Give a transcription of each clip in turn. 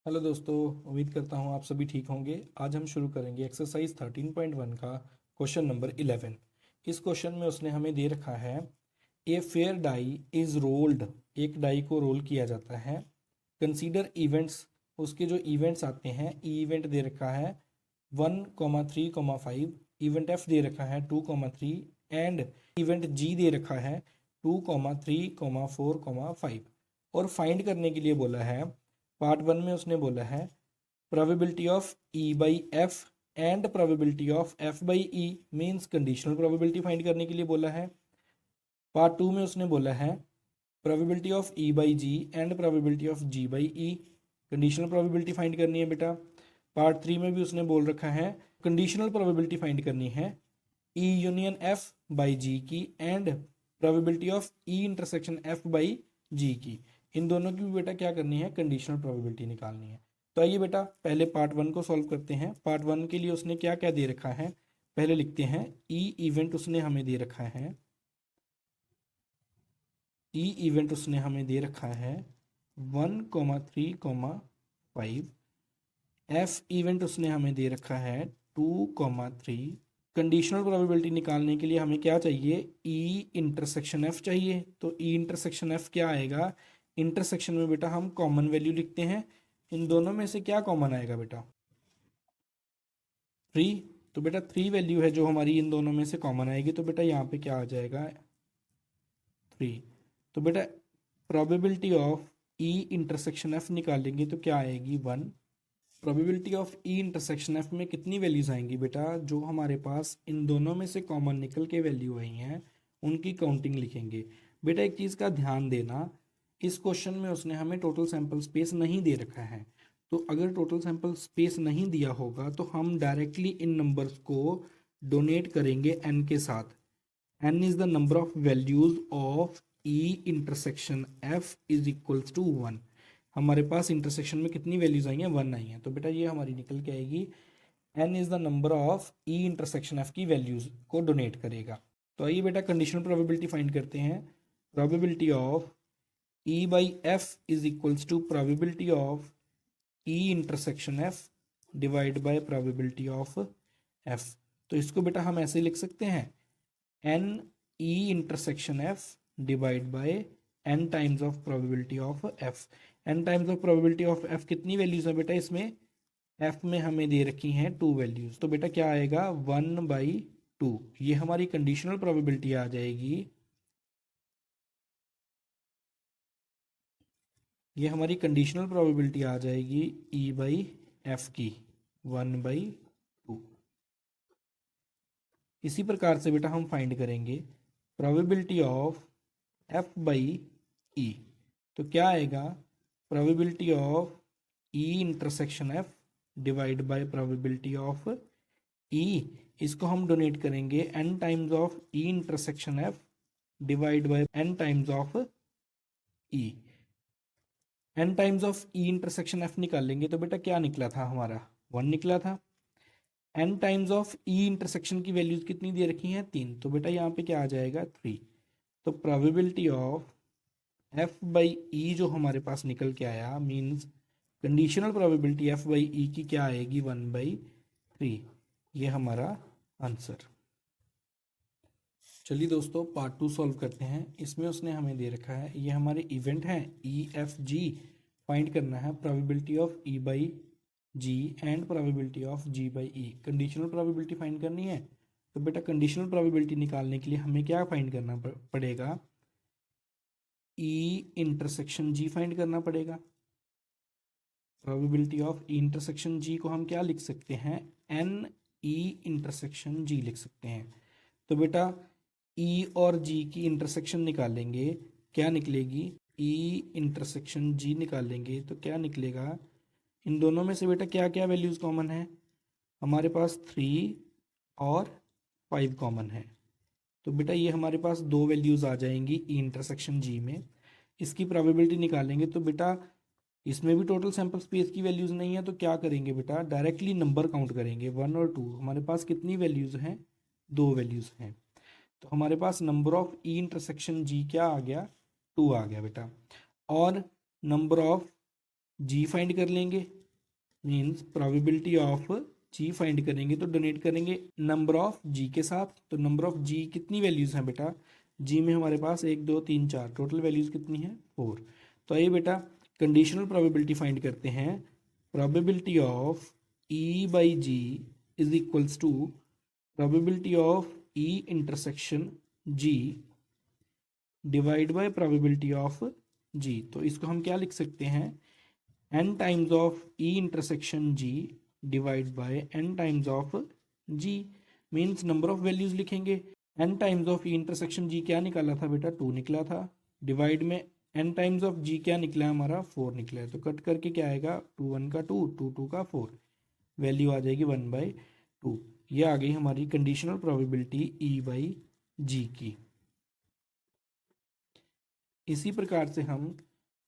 Hello दोस्तों, उम्मीद करता हूँ आप सभी ठीक होंगे। आज हम शुरू करेंगे एक्सरसाइज 13.1 का क्वेश्चन नंबर 11। इस क्वेश्चन में उसने हमें दे रखा है a fair die is rolled. एक डाई को रोल किया जाता है। कंसीडर इवेंट्स, उसके जो इवेंट्स आते हैं, ई इवेंट दे रखा है 1,3,5, इवेंट एफ दे रखा है 2,3 एंड इवेंट जी दे रखा है 2,3,4,5। और फाइंड करने के लिए बोला है। पार्ट वन में उसने बोला है probability of E by F and probability of F by E, means conditional probability find करने के लिए बोला है। पार्ट टू में उसने बोला है probability of E by G and probability of G by E, conditional probability find करनी है बेटा। पार्ट थ्री में भी उसने बोल रखा है कंडीशनल प्रोबेबिलिटी फाइंड करनी है E union F by G की and probability of E intersection F by G की। इन दोनों की भी बेटा क्या करनी है, कंडीशनल प्रोबेबिलिटी निकालनी है। तो आइए बेटा पहले पार्ट वन को सॉल्व करते हैं। पार्ट वन के लिए उसने क्या क्या दे रखा है, पहले लिखते हैं। ई इवेंट उसने हमें दे रखा है, ई इवेंट उसने हमें दे रखा है 1,3,5। एफ इवेंट उसने हमें दे रखा है 2,3। कंडीशनल प्रोबेबिलिटी निकालने के लिए हमें क्या चाहिए, ई इंटरसेक्शन एफ चाहिए। तो ई इंटरसेक्शन एफ क्या आएगा, इंटरसेक्शन में बेटा हम कॉमन वैल्यू लिखते हैं। इन दोनों में से क्या कॉमन आएगा बेटा, 3। तो बेटा 3 वैल्यू है जो हमारी इन दोनों में से कॉमन आएगी। तो बेटा यहाँ पे क्या आ जाएगा, 3। तो बेटा probability of E intersection F निकालेंगे तो क्या आएगी, 1। Probability of E intersection F में कितनी वैल्यूज आएंगी बेटा, जो हमारे पास इन दोनों में से कॉमन निकल के वैल्यू आई हैं उनकी काउंटिंग लिखेंगे। बेटा एक चीज़ का ध्यान देना, इस क्वेश्चन में उसने हमें टोटल सैंपल स्पेस नहीं दे रखा है। तो अगर टोटल सैंपल स्पेस नहीं दिया होगा तो हम डायरेक्टली इन नंबर्स को डोनेट करेंगे एन के साथ। N is the number of values of E intersection F is equals to 1। हमारे पास इंटरसेक्शन में कितनी वैल्यूज आई हैं, 1 आई हैं। तो बेटा ये हमारी निकल के आएगी N is the number of E intersection F की वैल्यूज को डोनेट करेगा। तो आइए बेटा कंडीशनल प्रोबेबिलिटी फाइंड करते हैं। Probability of E by F is equals to probability of E intersection F divide by probability of F. तो इसको बेटा हम ऐसे लिख सकते हैं, N E intersection F divide by N times of probability of F. N times of probability of F कितनी values है बेटा, इसमें एफ में हमें दे रखी हैं 2 वैल्यूज। तो बेटा क्या आएगा, 1/2। ये हमारी कंडीशनल प्रोबेबिलिटी आ जाएगी, ये हमारी कंडीशनल प्रोबेबिलिटी आ जाएगी ई बाई एफ की 1/2। इसी प्रकार से बेटा हम फाइंड करेंगे probability of F by E. तो क्या आएगा, probability of E intersection F divide by probability of E. इसको हम डोनेट करेंगे N times of E intersection F divide by N times of E. N times of E intersection F निकालेंगे तो बेटा क्या निकला था हमारा, 1 निकला था। N times of E intersection की वैल्यूज कितनी दे रखी हैं, 3। तो बेटा यहाँ पे क्या आ जाएगा, 3। तो probability of F by E जो हमारे पास निकल के आया, means conditional probability F by E की क्या आएगी, 1/3। ये हमारा आंसर। चलिए दोस्तों पार्ट टू सॉल्व करते हैं। इसमें उसने हमें दे रखा है, ये हमारे इवेंट हैं ई एफ जी। फाइंड करना है probability of E by G and probability of G by E. Conditional probability find करनी है। तो बेटा कंडीशनल प्रोबेबिलिटी निकालने के लिए हमें क्या फाइंड करना पड़ेगा, ई इंटरसेक्शन जी फाइंड करना पड़ेगा। प्रोबेबिलिटी ऑफ ई इंटरसेक्शन जी को हम क्या लिख सकते हैं, एन ई इंटरसेक्शन जी लिख सकते हैं। तो बेटा ई और जी की इंटरसेक्शन निकालेंगे, क्या निकलेगी, ई इंटरसेक्शन जी निकालेंगे तो क्या निकलेगा, इन दोनों में से बेटा क्या क्या वैल्यूज़ कॉमन है, हमारे पास 3 और 5 कॉमन है। तो बेटा ये हमारे पास 2 वैल्यूज़ आ जाएंगी ई इंटरसेक्शन जी में। इसकी प्रोबेबिलिटी निकालेंगे तो बेटा इसमें भी टोटल सैंपल स्पेस की वैल्यूज़ नहीं है। तो क्या करेंगे बेटा, डायरेक्टली नंबर काउंट करेंगे, 1 और 2। हमारे पास कितनी वैल्यूज़ हैं, 2 वैल्यूज़ हैं। तो हमारे पास number of E intersection G क्या आ गया, 2 आ गया बेटा। और नंबर ऑफ जी फाइंड कर लेंगे, means probability of G find करेंगे तो डोनेट करेंगे नंबर ऑफ जी के साथ। तो नंबर ऑफ जी कितनी वैल्यूज़ हैं बेटा, जी में हमारे पास 1 2 3 4, टोटल वैल्यूज़ कितनी है 4। तो आइए बेटा कंडीशनल प्रोबेबिलिटी फाइंड करते हैं। Probability of E by G is equals to probability of E intersection G divide by probability of G. तो इसको हम क्या लिख सकते हैं, n times of E intersection G divide by n times of G, means number of values लिखेंगे। n times of E intersection G क्या निकाला था बेटा, 2 निकला था, डिवाइड में n टाइम्स ऑफ जी क्या निकला है हमारा, 4 निकला है। तो कट करके क्या आएगा, 2 1 का 2, 2 2 का 4, वैल्यू आ जाएगी 1/2। ये आ गई हमारी conditional probability E by G की। इसी प्रकार से हम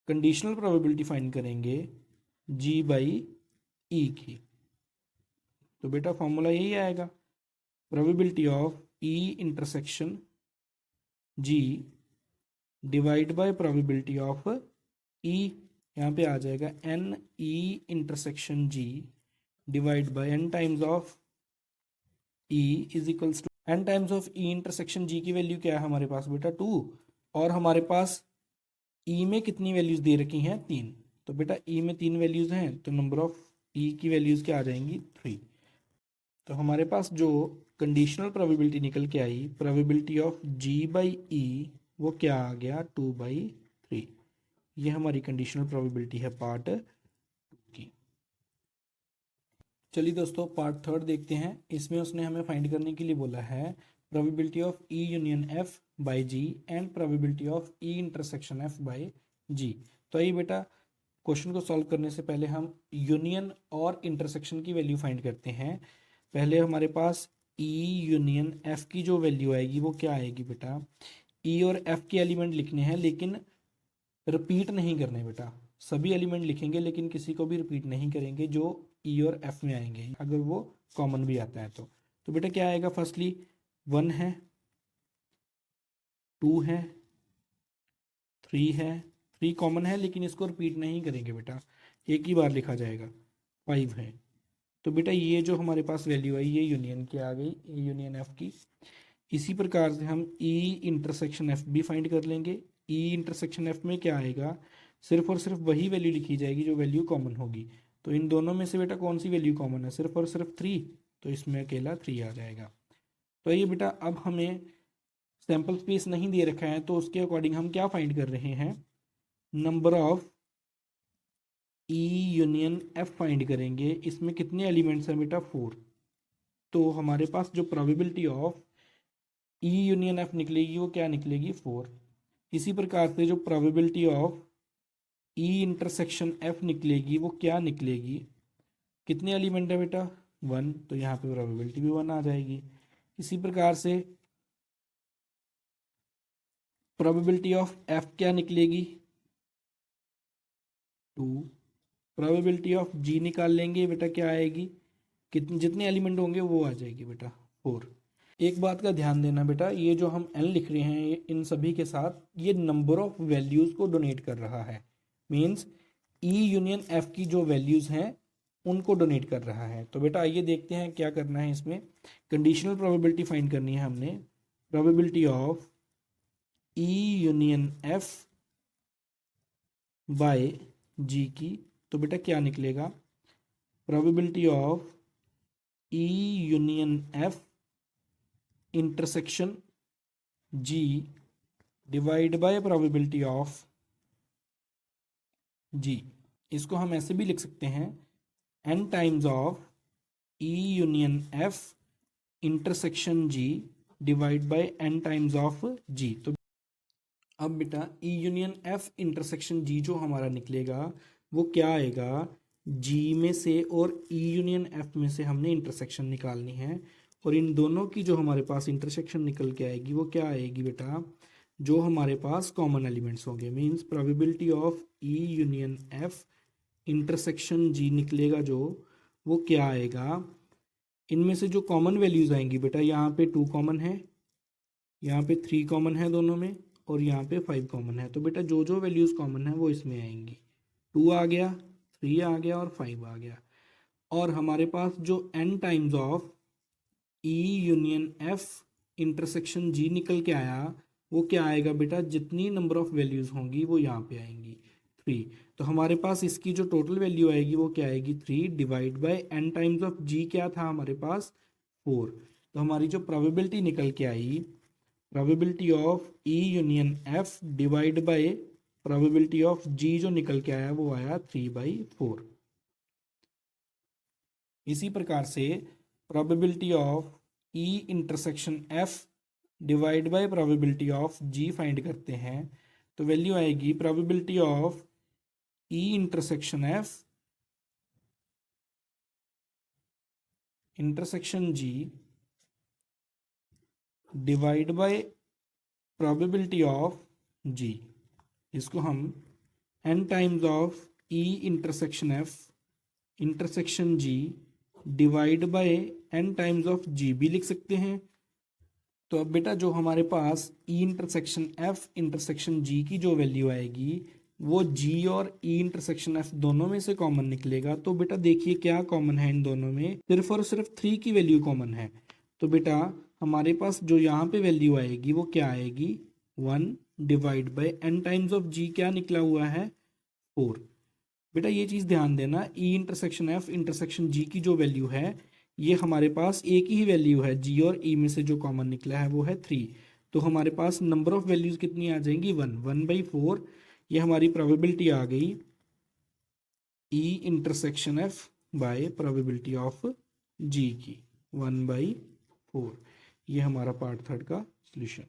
कंडीशनल प्रोबेबिलिटी फाइंड करेंगे जी बाई ई की। तो बेटा फॉर्मूला यही आएगा, probability of E intersection G divide by probability of E, यहाँ पे आ जाएगा N E intersection G divide by N times of E is equals to N times of E intersection G की वैल्यू क्या है हमारे पास बेटा 2, और हमारे पास ई में कितनी वैल्यूज दे रखी हैं 3। तो बेटा ई में 3 वैल्यूज हैं तो नंबर ऑफ ई की वैल्यूज क्या आ जाएंगी 3। तो हमारे पास जो कंडीशनल प्रोबेबिलिटी निकल के आई, प्रोबेबिलिटी ऑफ जी बाई ई, वो क्या आ गया 2/3। ये हमारी कंडीशनल प्रोबेबिलिटी है पार्ट की। चलिए दोस्तों पार्ट थर्ड देखते हैं। इसमें उसने हमें फाइंड करने के लिए बोला है probability of E union F by G and probability of E intersection F by G. तो आइए बेटा क्वेश्चन को सॉल्व करने से पहले हम यूनियन और इंटरसेक्शन की वैल्यू फाइंड करते हैं। पहले हमारे पास ई यूनियन एफ की जो वैल्यू आएगी वो क्या आएगी बेटा, ई और एफ के एलिमेंट लिखने हैं लेकिन रिपीट नहीं करने बेटा, सभी एलिमेंट लिखेंगे लेकिन किसी को भी रिपीट नहीं करेंगे जो ई और एफ में आएंगे, अगर वो कॉमन भी आता है तो बेटा क्या आएगा, फर्स्टली 1 है, 2 है, 3 है, 3 कॉमन है लेकिन इसको रिपीट नहीं करेंगे बेटा, एक ही बार लिखा जाएगा। 5 है। तो बेटा ये जो हमारे पास वैल्यू आई ये यूनियन की आ गई, ए यूनियन एफ की। इसी प्रकार से हम ई इंटरसेक्शन एफ भी फाइंड कर लेंगे। ई इंटरसेक्शन एफ में क्या आएगा, सिर्फ और सिर्फ वही वैल्यू लिखी जाएगी जो वैल्यू कॉमन होगी। तो इन दोनों में से बेटा कौन सी वैल्यू कॉमन है, सिर्फ और सिर्फ 3, तो इसमें अकेला 3 आ जाएगा। तो ये बेटा अब हमें सैम्पल स्पेस नहीं दे रखा है तो उसके अकॉर्डिंग हम क्या फाइंड कर रहे हैं, number of E union F find करेंगे। इसमें कितने एलिमेंट्स हैं बेटा 4। तो हमारे पास जो probability of E union F निकलेगी वो क्या निकलेगी 4। इसी प्रकार से जो probability of E intersection F निकलेगी वो क्या निकलेगी, कितने एलिमेंट है बेटा 1, तो यहाँ पे प्रोबेबिलिटी भी 1 आ जाएगी। इसी प्रकार से प्रोबेबिलिटी ऑफ एफ क्या निकलेगी 2, प्रोबेबिलिटी ऑफ जी निकाल लेंगे बेटा क्या आएगी, कितने जितने एलिमेंट होंगे वो आ जाएगी बेटा 4। एक बात का ध्यान देना बेटा, ये जो हम n लिख रहे हैं इन सभी के साथ ये नंबर ऑफ वैल्यूज़ को डोनेट कर रहा है, मीन्स ई यूनियन एफ की जो वैल्यूज़ हैं उनको डोनेट कर रहा है। तो बेटा आइए देखते हैं क्या करना है। इसमें कंडीशनल प्रोबेबिलिटी फाइंड करनी है हमने, probability of E union F by G की। तो बेटा क्या निकलेगा, probability of E union F intersection G divide by probability of G. इसको हम ऐसे भी लिख सकते हैं n times of E union F intersection G divide by n times of G. तो अब बेटा E union F intersection G जो हमारा निकलेगा वो क्या आएगा, जी में से और ई यूनियन एफ में से हमने इंटरसेक्शन निकालनी है, और इन दोनों की जो हमारे पास इंटरसेक्शन निकल के आएगी वो क्या आएगी बेटा, जो हमारे पास कॉमन एलिमेंट्स होंगे, means probability of E union F intersection G निकलेगा जो, वो क्या आएगा, इनमें से जो कॉमन वैल्यूज़ आएंगी बेटा, यहाँ पे 2 कॉमन है, यहाँ पे 3 कॉमन है दोनों में, और यहाँ पे 5 कॉमन है। तो बेटा जो जो वैल्यूज़ कॉमन है वो इसमें आएंगी। 2 आ गया, 3 आ गया और 5 आ गया। और हमारे पास जो n times of E union F intersection G निकल के आया, वो क्या आएगा बेटा, जितनी नंबर ऑफ वैल्यूज़ होंगी वो यहाँ पे आएंगी 3। तो हमारे पास इसकी जो टोटल वैल्यू आएगी वो क्या आएगी 3 divide by n times of G क्या था हमारे पास 4। तो हमारी जो प्रोबेबिलिटी निकल के आई, probability of E union F divide by probability of G जो निकल के आया वो आया 3/4। इसी प्रकार से probability of E intersection F divide by probability of G find करते हैं, तो वैल्यू आएगी probability of E intersection F intersection G divide by probability of G। इसको हम n times of E intersection F intersection G divide by n times of G भी लिख सकते हैं। तो अब बेटा जो हमारे पास E intersection F intersection G की जो वैल्यू आएगी वो G और E इंटरसेक्शन F दोनों में से कॉमन निकलेगा। तो बेटा देखिए क्या कॉमन है इन दोनों में, सिर्फ और सिर्फ 3 की वैल्यू कॉमन है। तो बेटा हमारे पास जो यहाँ पे वैल्यू आएगी वो क्या आएगी 1 divide by n times of G क्या निकला हुआ है 4। बेटा ये चीज़ ध्यान देना, E intersection F intersection G की जो वैल्यू है ये हमारे पास एक ही वैल्यू है, G और E में से जो कॉमन निकला है वो है 3। तो हमारे पास नंबर ऑफ वैल्यूज़ कितनी आ जाएंगी 1/4। ये हमारी प्रोबेबिलिटी आ गई E intersection F bye probability of G की 1/4। ये हमारा पार्ट थर्ड का सॉल्यूशन।